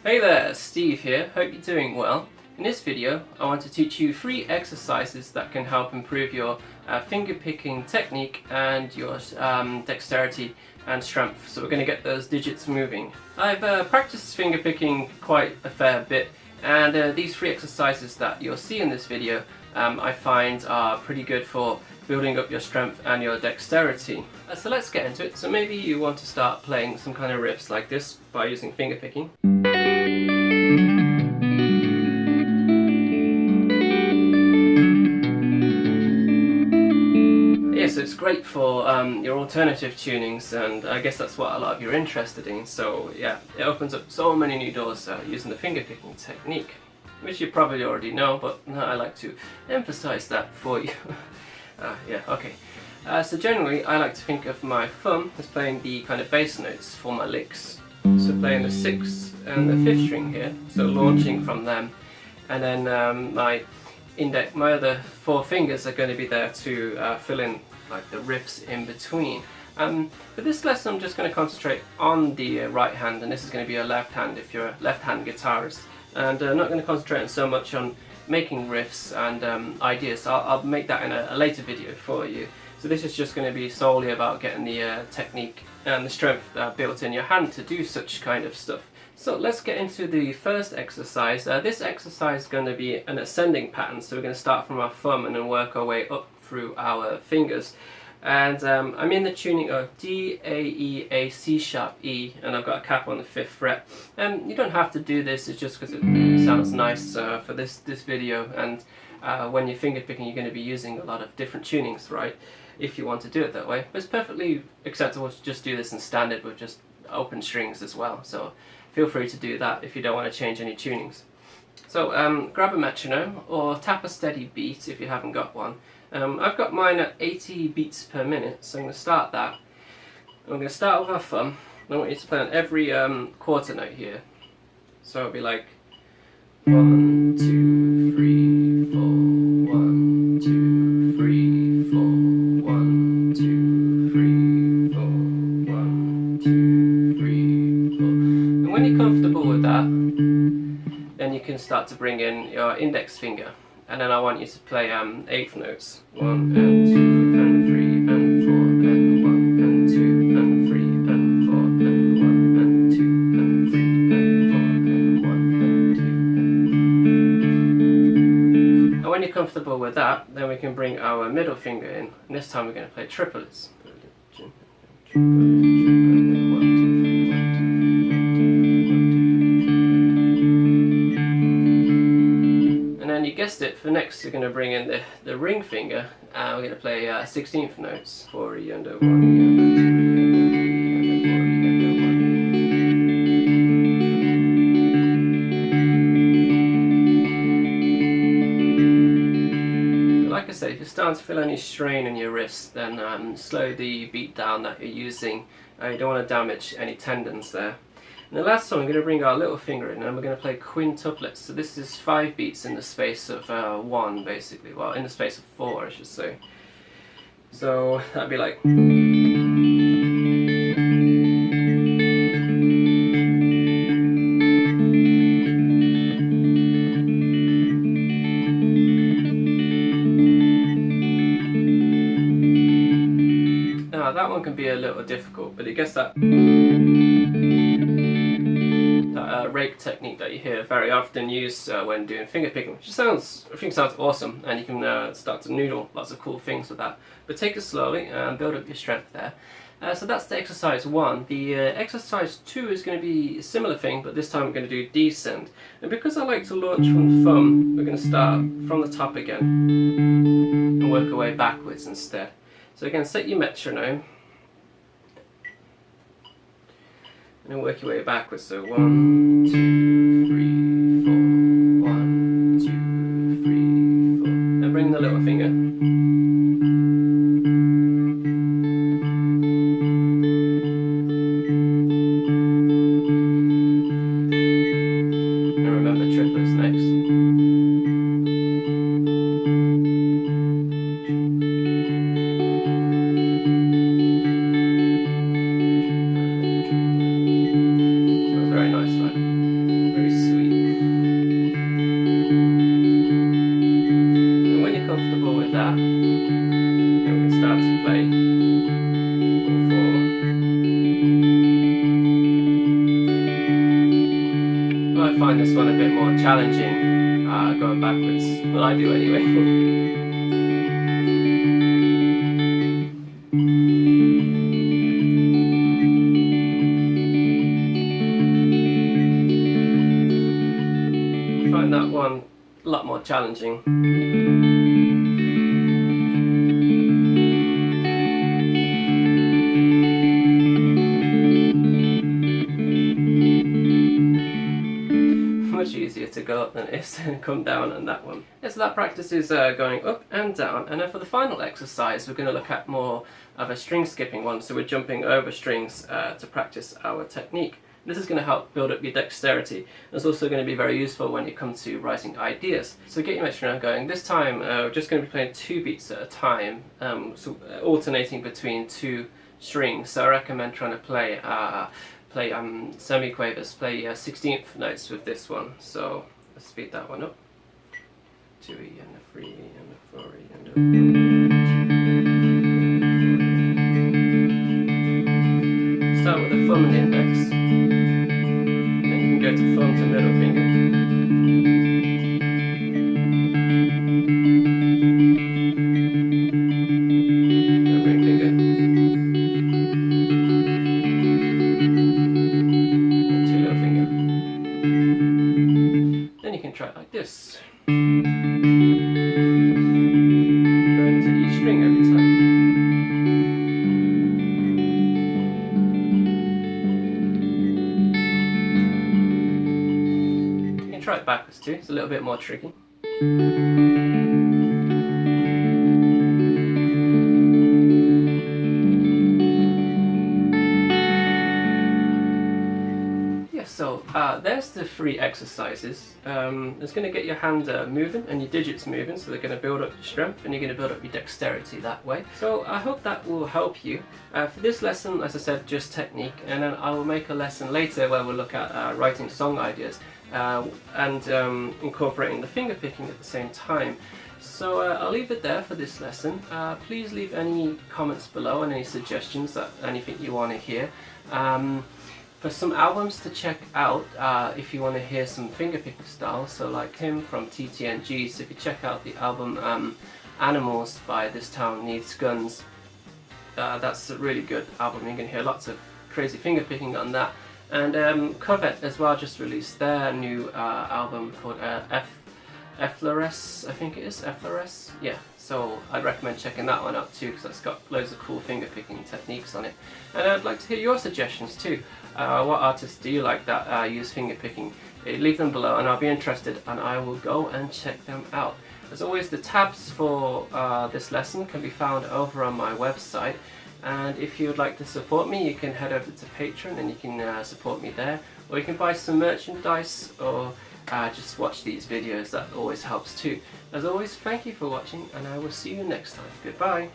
Hey there, Steve here, hope you're doing well. In this video I want to teach you 3 exercises that can help improve your finger picking technique and your dexterity and strength. So we're going to get those digits moving. I've practiced finger picking quite a fair bit, and these 3 exercises that you'll see in this video I find are pretty good for building up your strength and your dexterity. So let's get into it. So maybe you want to start playing some kind of riffs like this by using finger picking. So it's great for your alternative tunings, and I guess that's what a lot of you are interested in. So yeah, it opens up so many new doors using the finger picking technique, which you probably already know, but I like to emphasize that for you. So generally I like to think of my thumb as playing the kind of bass notes for my licks. So playing the 6th and the 5th string here, so launching from them, and then my other 4 fingers are going to be there to fill in like the riffs in between. For this lesson I'm just going to concentrate on the right hand, and this is going to be a left hand if you're a left hand guitarist, and I'm not going to concentrate so much on making riffs and ideas. I'll make that in a later video for you. So this is just going to be solely about getting the technique and the strength built in your hand to do such kind of stuff. So let's get into the first exercise. This exercise is going to be an ascending pattern, so we're going to start from our thumb and then work our way up through our fingers. And I'm in the tuning of D, A, E, A, C sharp, E, and I've got a cap on the 5th fret. You don't have to do this, it's just because it sounds nice for this video, and when you're finger picking you're going to be using a lot of different tunings, right? If you want to do it that way. But it's perfectly acceptable to just do this in standard with just open strings as well, so feel free to do that if you don't want to change any tunings. So grab a metronome or tap a steady beat if you haven't got one. I've got mine at 80 beats per minute, so I'm going to start that. I'm going to start with our thumb. I want you to play on every quarter note here. So it'll be like 1, 2, 3, 4, 1, 2, 3, 4, 1, 2, 3, 4, 1, 2, 3, 4. And when you're comfortable with that, then you can start to bring in your index finger. And then I want you to play 8th notes. 1 and 2 and 3 and 4 and 1 and 2 and 3 and 4 and 1 and 2 and 3 and 4 and 1 and 2. And when you're comfortable with that, then we can bring our middle finger in. And this time we're going to play triplets. You guessed it, for next you're going to bring in the ring finger, and we're going to play 16th notes. 4 E under 1 E under 2 E under 4 E under 1. Like I said, if you're starting to feel any strain in your wrist, then slow the beat down that you're using. You don't want to damage any tendons there. And the last song, we're going to bring our little finger in and we're going to play quintuplets. So this is 5 beats in the space of 1, basically. Well, in the space of 4, I should say. So that'd be like... Now that one can be a little difficult, but it gets that rake technique that you hear very often used when doing finger picking, which I think sounds awesome, and you can start to noodle lots of cool things with that. But take it slowly and build up your strength there. So that's the exercise 1. The exercise 2 is going to be a similar thing, but this time we're going to do descend. And because I like to launch from the thumb, we're going to start from the top again and work our way backwards instead. So again, set your metronome and then work your way backwards. So 1, 2, 3, 4, 1, 2, 3, 4. Then bring the little finger. And remember triplets next. Very nice, right? might find this one a bit more challenging, going backwards. Well, I do anyway. Find that one a lot more challenging. Much easier to go up than it is to come down on that one. Yeah, so that practice is going up and down, and then for the final exercise we're going to look at more of a string skipping one, so we're jumping over strings to practice our technique. This is going to help build up your dexterity. It's also going to be very useful when you come to writing ideas. So get your metronome going. This time we're just going to be playing 2 beats at a time, so alternating between 2 strings. So I recommend trying to play semiquavers, play 16th notes with this one. So let's speed that one up. 2E and a 3E and a 4E and a start with the thumb and the index. Then you can go to thumb to middle finger. Ring finger. And 2 little finger. Then you can try it like this. Going to each string every time. Try it backwards too, it's a little bit more tricky. Yeah, so there's the 3 exercises. It's going to get your hand moving and your digits moving, so they're going to build up your strength and you're going to build up your dexterity that way. So I hope that will help you. For this lesson, as I said, just technique, and then I will make a lesson later where we'll look at writing song ideas. And incorporating the finger picking at the same time. So I'll leave it there for this lesson. Please leave any comments below and any suggestions, that anything you want to hear. For some albums to check out, if you want to hear some finger picking style, so like him from TTNG, so if you check out the album Animals by This Town Needs Guns, that's a really good album. You can hear lots of crazy finger picking on that. And Covet as well just released their new album called F-Flores, I think it is, F-Flores? Yeah, so I'd recommend checking that one out too, because that's got loads of cool finger picking techniques on it. And I'd like to hear your suggestions too. What artists do you like that use finger picking? Leave them below and I'll be interested and I will go and check them out. As always, the tabs for this lesson can be found over on my website. And if you would like to support me, you can head over to Patreon and you can support me there. Or you can buy some merchandise or just watch these videos, that always helps too. As always, thank you for watching and I will see you next time. Goodbye.